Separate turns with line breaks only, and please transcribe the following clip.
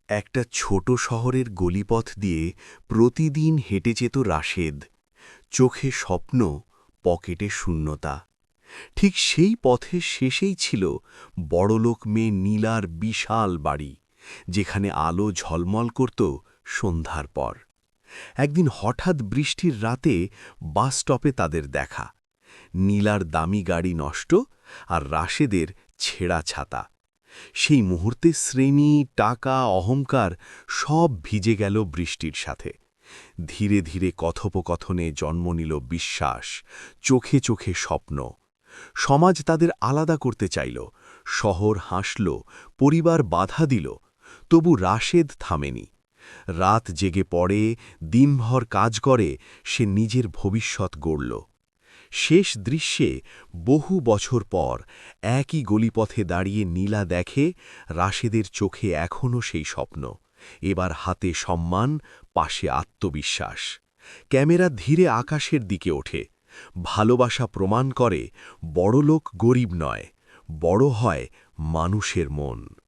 একটা ছোট শহরের গলিপথ দিয়ে প্রতিদিন হেঁটে যেত রাশেদ। চোখে স্বপ্ন, পকেটে শূন্যতা। ঠিক সেই পথের শেষেই ছিল বড়লোক মেয়ে নীলার বিশাল বাড়ি, যেখানে আলো ঝলমল করত সন্ধ্যার পর। একদিন হঠাৎ বৃষ্টির রাতে বাস স্টপে তাদের দেখা। নীলার দামি গাড়ি নষ্ট, আর রাশেদের ছেঁড়া ছাতা। সেই মুহূর্তে শ্রেণী, টাকা, অহংকার সব ভিজে গেল বৃষ্টির সাথে। ধীরে ধীরে কথোপকথনে জন্ম নিল বিশ্বাস, চোখে চোখে স্বপ্ন। সমাজ তাদের আলাদা করতে চাইল, শহর হাসল, পরিবার বাধা দিল, তবু রাশেদ থামেনি। রাত জেগে পড়ে, দিনভর কাজ করে, সে নিজের ভবিষ্যৎ গড়ল। শেষ দৃশ্যে বহু বছর পর একই গলিপথে দাঁড়িয়ে নীলা দেখে রাশেদের চোখে এখনও সেই স্বপ্ন। এবার হাতে সম্মান, পাশে আত্মবিশ্বাস। ক্যামেরা ধীরে আকাশের দিকে ওঠে। ভালোবাসা প্রমাণ করে বড়লোক গরিব নয়, বড় হয় মানুষের মন।